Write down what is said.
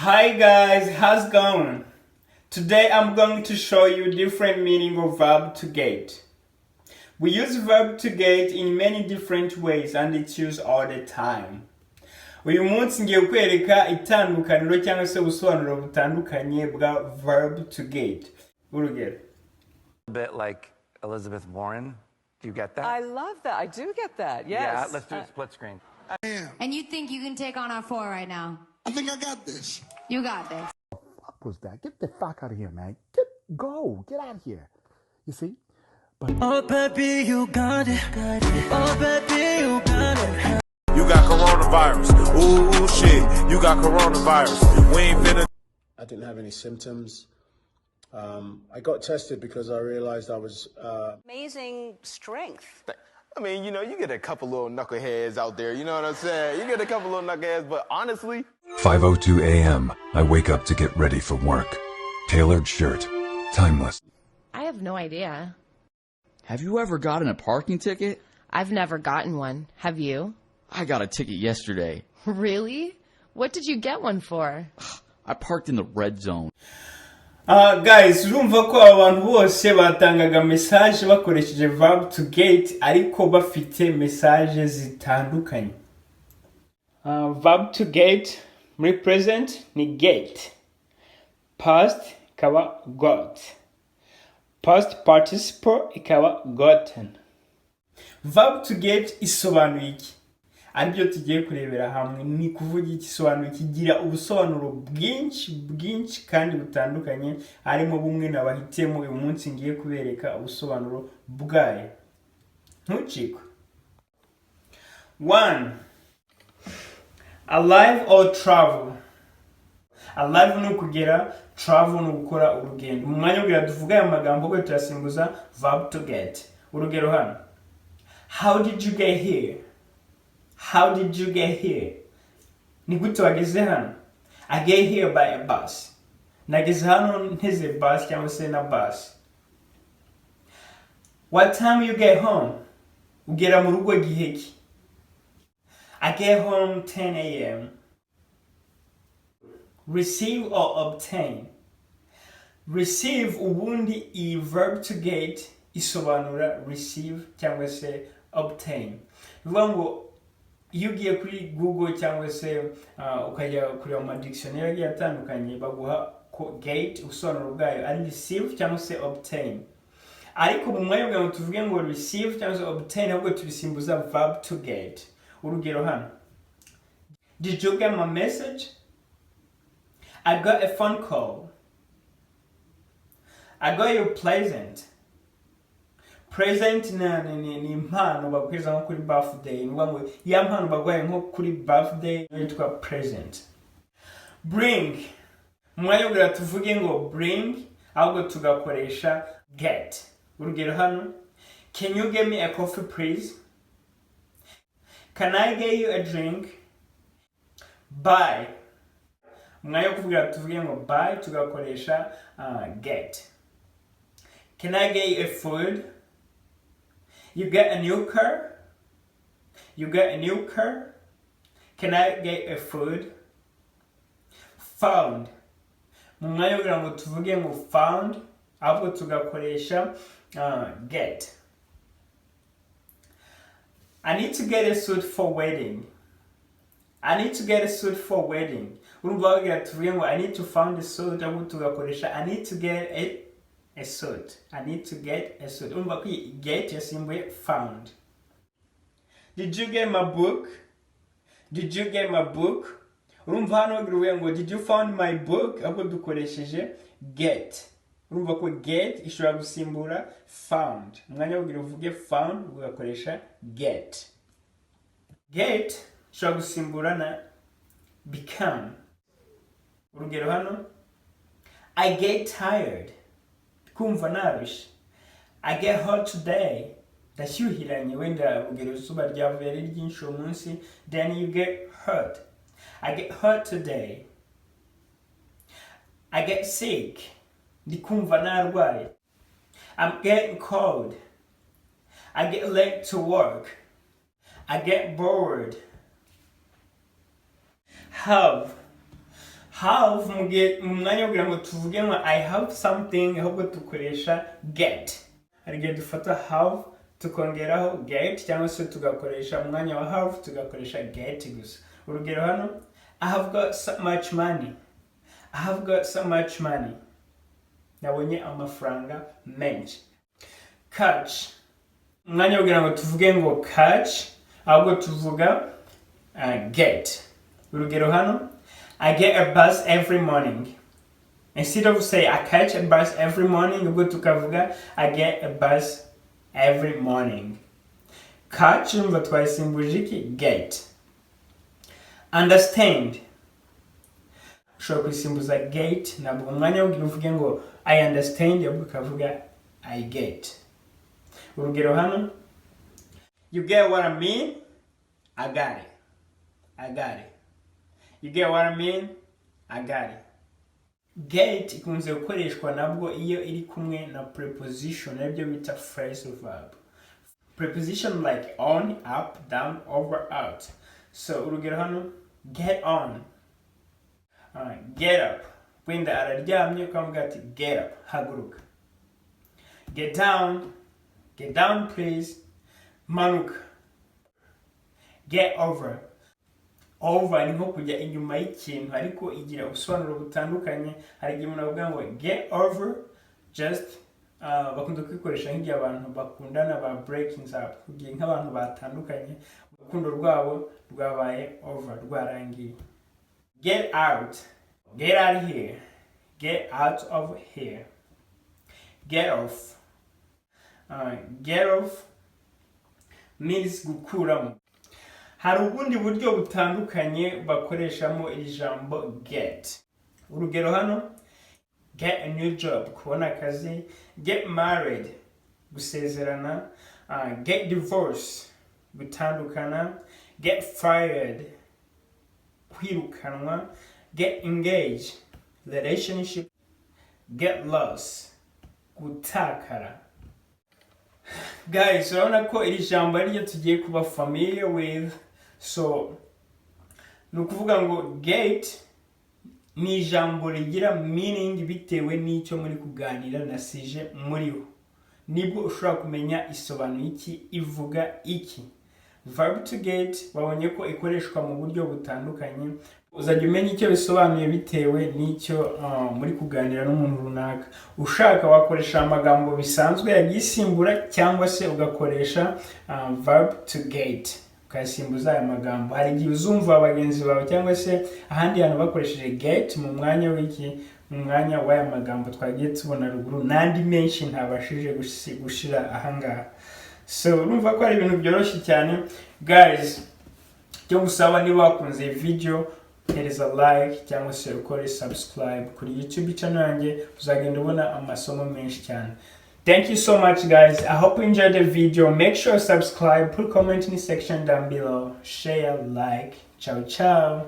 Hi guys, how's it going? Today I'm going to show you different meaning of verb to get. We use verb to get in many different ways and it's used all the time. Uyu munsi ngiye kwereka itandukaniro cyangwa se ubusobanuro butandukanye bwa verb to get. Urugero. A bit like Elizabeth Warren. Do you get that? I love that. I do get that. Yes. Yeah, let's do a split screen. And you think you can take on our four right now? I think I got this. You got this. What was that? Get the fuck out of here, man. Get out of here. You see? But oh baby, you got it. Oh baby, you got it. You got coronavirus. Ooh shit, you got coronavirus. We ain't finna. I didn't have any symptoms. I got tested because I realized I was Amazing strength. I mean, you know, you get a couple little knuckleheads out there, you know what I'm saying? You get a couple little knuckleheads, but honestly... 5:02 a.m. I wake up to get ready for work. Tailored shirt. Timeless. I have no idea. Have you ever gotten a parking ticket? I've never gotten one. Have you? I got a ticket yesterday. Really? What did you get one for? I parked in the red zone. Guys, urumva ko abantu bose batangaga message bakoresheje verb to get ariko bafite message zitandukanye. Verb to get muri present ni get. Past ikaba got. Past participle ikaba gotten. Verb to get isobanuye iki? Aribyo tugiye kurebera hamwe ni kuvuga igisobanuro kigira ubusobanuro bwinshi kandi butandukanye harimo bumwe nabahitemo uyu munsi ngiye kubereka ubusobanuro bwayo. Ntucikwe. 1. Alive or travel. Alive ni ukugera, travel ni gukora urugendo. Mu mwanya ubwira tuvuga aya magambo ko turasimbuza verb to get. Urugero hano. How did you get here? How did you get here? Ni gute wageze hano? I get here by a bus. Nageze hano nteze bus cyangwa se na bus. What time you get home? Ugera mu rugo gihe ki? I get home 10 a.m. Receive or obtain. Receive ubundi i verb to get isobanura receive cyangwa se obtain. Bivuga ngo iyo ugiye kuri Google cyangwa se ukajya kureba mu dictionary agiye atandukanye baguha ko get ubusobanuro bwayo ari receive cyangwa se obtain. Ariko mu mwanya bwa tuvuge ngo receive cyangwa se obtain ahubwo tubisimbuza verb to get. Urugero hano. Did you get my message? I got a phone call. I got you present. Present ni impano bakweza nko kuri birthday. Ngo ya mpano bagwaye nko kuri birthday yitwa present. Bring. Mwanya bwa tuvuge ngo bring ahubwo tugakoresha get. Urugero hano. Can you get me a coffee please? Can I get you a drink? Buy. Mwanya kuvuga tuvuge ngo buy tugakoresha get. Can I get you a food? You get a new car? You get a new car? Can I get a food? Found. Mu mwanya kugira ngo tuvuge ngo found ahubwo tugakoresha get. I need to get a suit for wedding. I need to get a suit for wedding. Urumva kugira tuvuge ngo I need to find a suit ahubwo tugakoresha I need to get a suit. I need to get a suit. Urumva ko get yasimbuye found. Did you get my book? Did you get my book? Urumva hano bivuga ngo did you find my book? Ahubwo dukoresheje get. Urumva ko get ishobora gusimbura found. Mwanya w'ugira uvuge found ugakoresha get. Get ishobora gusimbura na become. Urugero hano. I get tired. Kumva narushye. I get hot today. Ndashyuhiranye wenda ugera izuba ryavuye ari ryinshi uwo munsi. Then you get hot. I get hot today. I get sick. Ndi kumva narwaye. I'm getting cold. I get late to work. I get bored. Have. have mu mwanya wo kugira ngo tuvuge ngo I have something, ahubwo dukoresha get. Hari igihe dufata have tukongeraho get cyangwa se tugakoresha umwanya wa have tugakoresha get gusa. Urugero hano, I have got so much money. I have got so much money. Nabonye amafaranga menshi. Catch. Umwanya wo kugira ngo tuvuge ngo catch, ahubwo tuvuga get. Urugero hano, I get a bus every morning. Instead of say I catch a bus every morning, ubwo tukavuga I get a bus every morning. Catch umva twasimbuje iki? Get. Understand. Ushobora kusimbuza get, nabwo umwanya wo uvuge ngo I understand, ubwo ukavuga I get. Urugero hano, you get what I mean? I got it. I got it. You get what I mean? I got it. Get ikunze gukoreshwa nabwo iyo iri kumwe na preposition, nabyo bita phrasal verb. Preposition like on, up, down, over, out. So urugero hano, get on. Get up. Wenda araryamye ukavuga ati get up, haguruka. Get down. Get down please. Manuka. Get over. Over ni nko kujya inyuma y'ikintu ariko igira ubusobanuro butandukanye. Hari igihe umuntu avuga ngo get over, just bakunda kwikoresha nk'igihe abantu bakundana ba breaking up, kugiye nk'abantu batandukanye urukundo rwabo rwabaye over, rwarangiye. Get out. Get out of here. Get out of here. Get off. Get off means gukuramo. Hari ubundi buryo butandukanye bakoreshamo irijambo get. Urugero hano, get a new job, kubona akazi. Get married, gusezerana. Get divorced, gutandukana. Get fired, kwirukanwa. Get engaged, relationship. Get lost, gutakara. Guys, urabona ko iri jambo ari ryo tugiye kuba familiar with. So ni ukuvuga ngo get ni ijambo rigira meaning bitewe n'icyo muri kuganira na sije muriho. Nibwo ushobora kumenya isobanuye iki, ivuga iki. Verb to get babonye ko ikoreshwa mu buryo butandukanye. Uzajya umenya icyo bisobanuye bitewe n'icyo muri kuganira n'umuntu runaka. Ushaka wakoresha amagambo bisanzwe yagisimbura cyangwa se ugakoresha verb to get ukasimbuza aya magambo. Hari igihe uzumva abagenzi bawe cyangwa se ahandi hantu bakoresheje get mu mwanya w'iki, mu mwanya w'aya magambo twagiye tubona ruguru, n'andi menshi ntabashije gushira ahangaha. So urumva ko ari ibintu byoroshye cyane. Guys, cyo gusaba niba wakunze video, hereza like cyangwa se ukore subscribe kuri YouTube channel yanjye, uzagenda ubona amasomo menshi cyane. Thank you so much guys. I hope you enjoyed the video. Make sure to subscribe, put comment in the section down below, share, like. Ciao ciao.